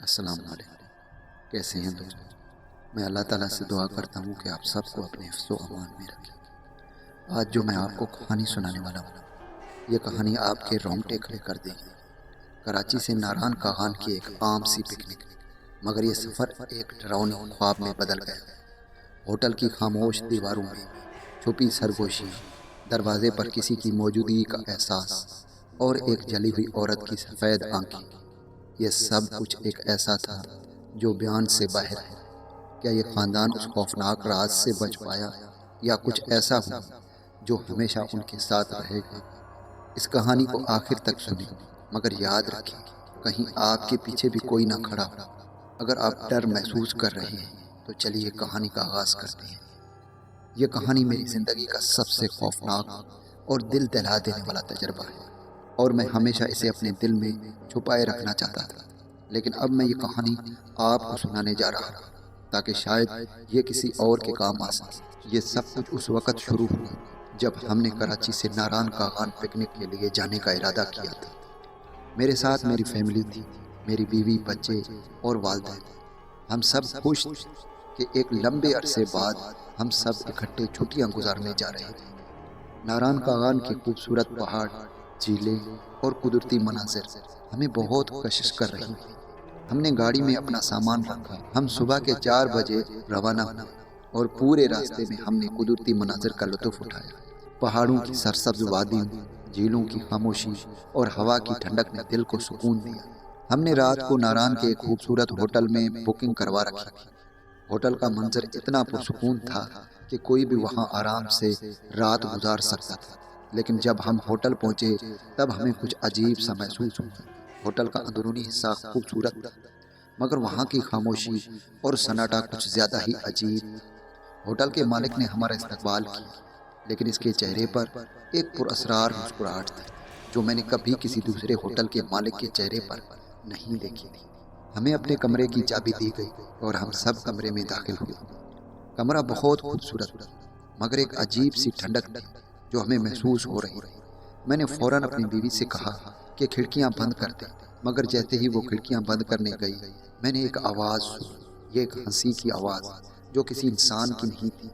السلام علیکم، کیسے ہیں دوست؟ میں اللہ تعالیٰ سے دعا کرتا ہوں کہ آپ سب کو اپنے حفظ و امان میں رکھیں۔ آج جو میں آپ کو کہانی سنانے والا ہوں، یہ کہانی آپ کے رونگٹے کھڑے کر دے گی۔ کراچی سے ناران کاغان کی ایک عام سی پکنک، مگر یہ سفر ایک ڈراؤنے خواب میں بدل گیا۔ ہوٹل کی خاموش دیواروں میں چھپی سرگوشیاں، دروازے پر کسی کی موجودگی کا احساس، اور ایک جلی ہوئی عورت کی سفید آنکھیں، یہ سب کچھ ایک ایسا تھا جو بیان سے باہر ہے۔ کیا یہ خاندان اس خوفناک راز سے بچ پایا، یا کچھ ایسا ہوا جو ہمیشہ ان کے ساتھ رہے گا؟ اس کہانی کو آخر تک سنیں، مگر یاد رکھیں کہیں آپ کے پیچھے بھی کوئی نہ کھڑا ہو۔ اگر آپ ڈر محسوس کر رہے ہیں تو چلیے کہانی کا آغاز کرتے ہیں۔ یہ کہانی میری زندگی کا سب سے خوفناک اور دل دہلا دینے والا تجربہ ہے، اور میں ہمیشہ اسے اپنے دل میں چھپائے رکھنا چاہتا تھا۔ لیکن اب میں یہ کہانی آپ کو سنانے جا رہا ہوں، تاکہ شاید یہ کسی اور کے کام آ سکے۔ یہ سب کچھ اس وقت شروع ہوا جب ہم نے کراچی سے ناران کاغان پکنک کے لیے جانے کا ارادہ کیا تھا۔ میرے ساتھ میری فیملی تھی، میری بیوی، بچے اور والدین۔ ہم سب خوش تھے کہ ایک لمبے عرصے بعد ہم سب اکٹھے چھٹیاں گزارنے جا رہے تھے۔ ناران کاغان کے خوبصورت پہاڑ، جھیلیں اور قدرتی مناظر ہمیں بہت کشش کر رہی تھی۔ ہم نے گاڑی میں اپنا سامان رکھا، ہم صبح کے 4 بجے روانہ ہوئے، اور پورے راستے میں ہم نے قدرتی مناظر کا لطف اٹھایا۔ پہاڑوں کی سرسبز وادیوں، جھیلوں کی خاموشی اور ہوا کی ٹھنڈک نے دل کو سکون دیا۔ ہم نے رات کو ناران کے ایک خوبصورت ہوٹل میں بکنگ کروا رکھی تھی۔ ہوٹل کا منظر اتنا پرسکون تھا کہ کوئی بھی وہاں آرام سے رات گزار سکتا تھا۔ لیکن جب ہم ہوٹل پہنچے تب ہمیں کچھ عجیب سا محسوس ہوا۔ ہوٹل کا اندرونی حصہ خوبصورت تھا، مگر وہاں کی خاموشی اور سناٹا کچھ زیادہ ہی عجیب تھا۔ ہوٹل کے مالک نے ہمارا استقبال کیا، لیکن اس کے چہرے پر ایک پراسرار مسکراہٹ تھی جو میں نے کبھی کسی دوسرے ہوٹل کے مالک کے چہرے پر نہیں دیکھی تھی۔ ہمیں اپنے کمرے کی چابی دی گئی اور ہم سب کمرے میں داخل ہوئے۔ کمرہ بہت خوبصورت تھا، مگر ایک عجیب سی ٹھنڈک تھی جو ہمیں محسوس ہو رہی تھی۔ میں نے فوراً اپنی بیوی سے کہا کہ کھڑکیاں بند کر دیں، مگر جیسے ہی وہ کھڑکیاں بند کرنے گئی، میں نے ایک آواز سنی، یہ ایک ہنسی کی آواز جو کسی انسان کی نہیں تھی۔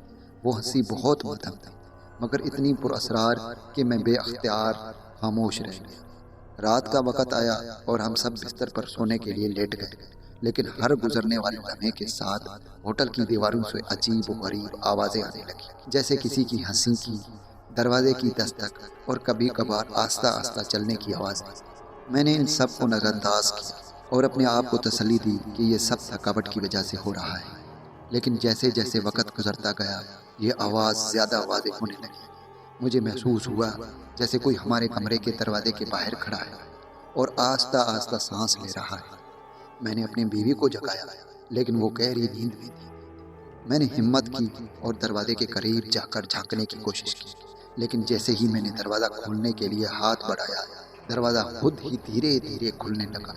وہ ہنسی بہت مدھم تھی، مگر اتنی پراسرار کہ میں بے اختیار خاموش رہ گیا۔ رات کا وقت آیا اور ہم سب بستر پر سونے کے لیے لیٹ گئے، لیکن ہر گزرنے والے لمحے کے ساتھ ہوٹل کی دیواروں سے عجیب و غریب آوازیں آنے لگی، جیسے کسی کی ہنسی کی، دروازے کی دستک، اور کبھی کبھار آہستہ آہستہ چلنے کی آوازیں۔ میں نے ان سب کو نظر انداز کیا اور اپنے آپ کو تسلی دی کہ یہ سب تھکاوٹ کی وجہ سے ہو رہا ہے۔ لیکن جیسے جیسے وقت گزرتا گیا، یہ آواز زیادہ واضح ہونے لگی۔ مجھے محسوس ہوا جیسے کوئی ہمارے کمرے کے دروازے کے باہر کھڑا ہے اور آہستہ آہستہ سانس لے رہا ہے۔ میں نے اپنی بیوی کو جگایا، لیکن وہ گہری نیند میں تھی۔ میں نے ہمت کی اور دروازے کے قریب جا کر جھانکنے کی کوشش کی، لیکن جیسے ہی میں نے دروازہ کھولنے کے لیے ہاتھ بڑھایا، دروازہ خود ہی دھیرے دھیرے کھلنے لگا۔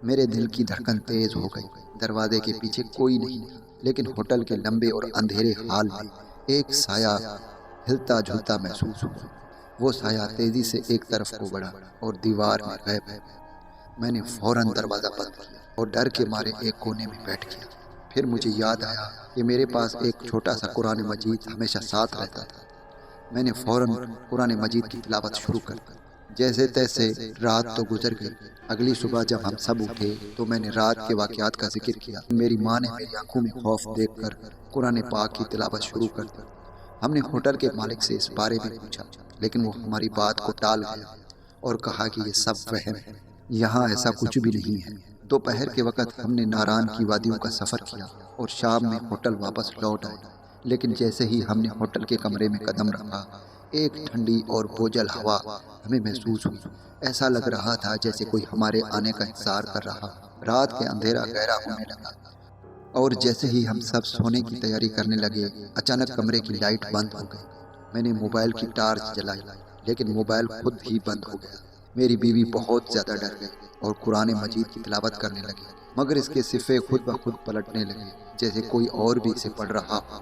میرے دل کی دھڑکن تیز ہو گئی۔ دروازے کے پیچھے کوئی نہیں تھا، لیکن ہوٹل کے لمبے اور اندھیرے ہال میں ایک سایہ ہلتا جھلتا محسوس ہوا۔ وہ سایہ تیزی سے ایک طرف کو بڑھا اور دیوار میں غائب ہو گیا۔ میں نے فوراً دروازہ بند کیا اور ڈر کے مارے ایک کونے میں بیٹھ گیا۔ پھر مجھے یاد آیا کہ میرے پاس ایک چھوٹا سا قرآن مجید ہمیشہ ساتھ رہتا تھا۔ میں نے فوراً قرآن مجید کی تلاوت شروع کر دی۔ جیسے تیسے رات تو گزر گئی۔ اگلی صبح جب ہم سب اٹھے تو میں نے رات کے واقعات کا ذکر کیا۔ میری ماں نے میری آنکھوں میں خوف دیکھ کر قرآن پاک کی تلاوت شروع کر دی۔ ہم نے ہوٹل کے مالک سے اس بارے میں پوچھا، لیکن وہ ہماری بات کو ٹال گیا اور کہا کہ یہ سب وہم ہے، یہاں ایسا کچھ بھی نہیں ہے۔ دوپہر کے وقت ہم نے ناران کی وادیوں کا سفر کیا اور شام میں ہوٹل واپس لوٹ آئے، لیکن جیسے ہی ہم نے ہوٹل کے کمرے میں قدم رکھا، ایک ٹھنڈی اور بوجھل ہوا ہمیں محسوس ہوئی۔ ایسا لگ رہا تھا جیسے کوئی ہمارے آنے کا انتظار کر رہا۔ رات کے اندھیرا گہرا ہونے لگا، اور جیسے ہی ہم سب سونے کی تیاری کرنے لگے، اچانک کمرے کی لائٹ بند ہو گئی۔ میں نے موبائل کی ٹارچ جلائی، لیکن موبائل خود ہی بند ہو گیا۔ میری بیوی بہت زیادہ ڈر گئی اور قرآن مجید کی تلاوت کرنے لگی، مگر اس کے صفحے خود بخود پلٹنے لگے جیسے کوئی اور بھی اسے پڑھ رہا ہو۔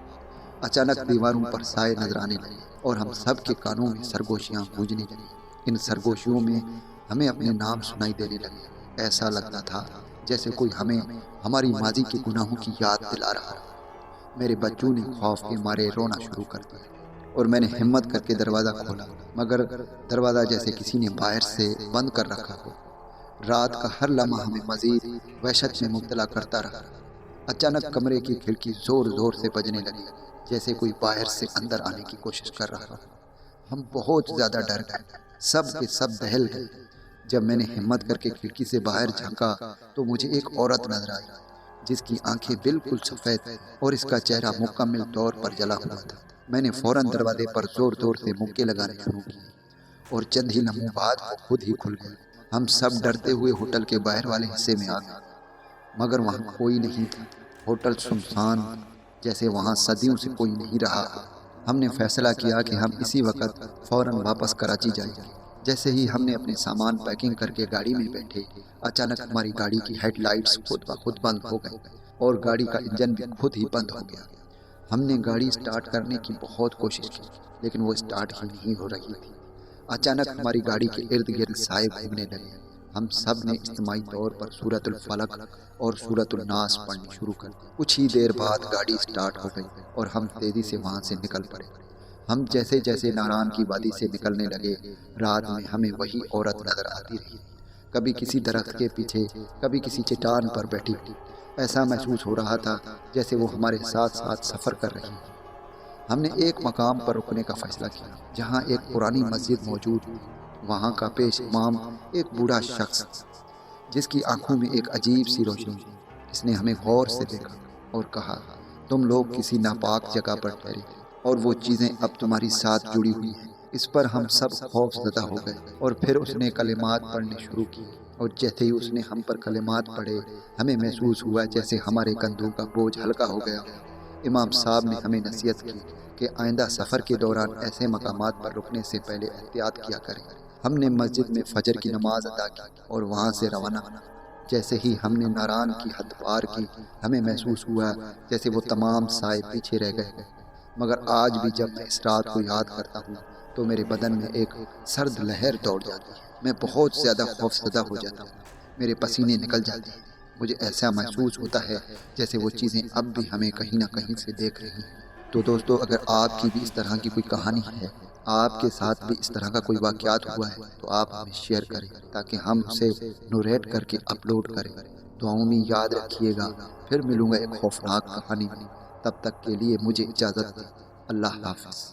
اچانک دیواروں پر سائے نظر آنے لگے اور ہم سب کے کانوں میں سرگوشیاں گونجنے لگیں۔ ان سرگوشیوں میں ہمیں اپنے نام سنائی دینے لگے۔ ایسا لگتا تھا جیسے کوئی ہمیں ہماری ماضی کے گناہوں کی یاد دلا رہا ہے۔ میرے بچوں نے خوف کے مارے رونا شروع کر دیا اور میں نے ہمت کر کے دروازہ کھولا، مگر دروازہ جیسے کسی نے باہر سے بند کر رکھا ہو۔ رات کا ہر لمحہ ہمیں مزید وحشت میں مبتلا کرتا رہا۔ اچانک کمرے کی کھڑکی زور زور سے بجنے لگی، جیسے کوئی باہر سے اندر آنے کی کوشش کر رہا ہو۔ ہم بہت زیادہ ڈر گئے، سب کے سب دہل گئے۔ جب میں نے ہمت کر کے کھڑکی سے باہر جھانکا تو مجھے ایک عورت نظر آئی، جس کی آنکھیں بالکل سفید اور اس کا چہرہ مکمل طور پر جلا ہوا تھا۔ میں نے فوراً دروازے پر زور زور سے مکے لگانے شروع کیے اور چند ہی لمحوں بعد وہ خود ہی کھل گیا۔ ہم سب ڈرتے ہوئے ہوٹل کے باہر والے حصے میں آ گئے، مگر وہاں کوئی نہیں تھا۔ ہوٹل سنسان، جیسے وہاں صدیوں سے کوئی نہیں رہا۔ ہم نے فیصلہ کیا کہ ہم اسی وقت فوراً واپس کراچی جائیں گے۔ جیسے ہی ہم نے اپنے سامان پیکنگ کر کے گاڑی میں بیٹھے، اچانک ہماری گاڑی کی ہیڈ لائٹس خود بخود بند ہو گئی اور گاڑی کا انجن بھی خود ہی بند ہو گیا۔ ہم نے گاڑی سٹارٹ کرنے کی بہت کوشش کی، لیکن وہ سٹارٹ ہی نہیں ہو رہی تھی۔ اچانک ہماری گاڑی کے ارد گرد سائے گھومنے لگے۔ ہم سب نے اجتماعی طور پر سورۃ الفلق اور سورۃ الناس پڑھنی شروع کر دی۔ کچھ ہی دیر بعد گاڑی سٹارٹ ہو گئی اور ہم تیزی سے وہاں سے نکل پڑے۔ ہم جیسے جیسے ناران کی وادی سے نکلنے لگے، رات میں ہمیں وہی عورت نظر آتی رہی، کبھی کسی درخت کے پیچھے، کبھی کسی چٹان پر بیٹھی ہوئی۔ ایسا محسوس ہو رہا تھا جیسے وہ ہمارے ساتھ ساتھ سفر کر رہی ہے۔ ہم نے ایک مقام پر رکنے کا فیصلہ کیا جہاں ایک پرانی مسجد موجود تھی۔ وہاں کا پیش امام ایک بوڑھا شخص، جس کی آنکھوں میں ایک عجیب سی روشنی تھی۔ اس نے ہمیں غور سے دیکھا اور کہا، تم لوگ کسی ناپاک جگہ پر ٹھہرے اور وہ چیزیں اب تمہاری ساتھ جڑی ہوئی ہیں۔ اس پر ہم سب خوف زدہ ہو گئے اور پھر اس نے کلمات پڑھنے شروع کیے، اور جیسے ہی اس نے ہم پر کلمات پڑھے، ہمیں محسوس ہوا جیسے ہمارے کندھوں کا بوجھ ہلکا ہو گیا۔ امام صاحب نے ہمیں نصیحت کی کہ آئندہ سفر کے دوران ایسے مقامات پر رکنے سے پہلے احتیاط کیا کریں۔ ہم نے مسجد میں فجر کی نماز ادا کی اور وہاں سے روانہ ہونا۔ جیسے ہی ہم نے ناران کی حد پار کی، ہمیں محسوس ہوا جیسے وہ تمام سائے پیچھے رہ گئے۔ مگر آج بھی جب میں اس رات کو یاد کرتا ہوں تو میرے بدن میں ایک سرد لہر دوڑ جاتی ہے۔ میں بہت زیادہ خوفزدہ ہو جاتا ہوں، میرے پسینے نکل جاتے ہیں۔ مجھے ایسا محسوس ہوتا ہے جیسے وہ چیزیں اب بھی ہمیں کہیں نہ کہیں سے دیکھ رہی ہیں۔ تو دوستو، اگر آپ کی بھی اس طرح کی کوئی کہانی ہے، آپ کے ساتھ بھی اس طرح کا کوئی واقعات ہوا ہے، تو آپ ہمیں شیئر کریں تاکہ ہم اسے نوریٹ کر کے اپلوڈ کریں۔ دعاؤں میں یاد رکھیے گا، پھر ملوں گا ایک خوفناک کہانی میں۔ تب تک کے لیے مجھے اجازت دیں۔ اللہ حافظ۔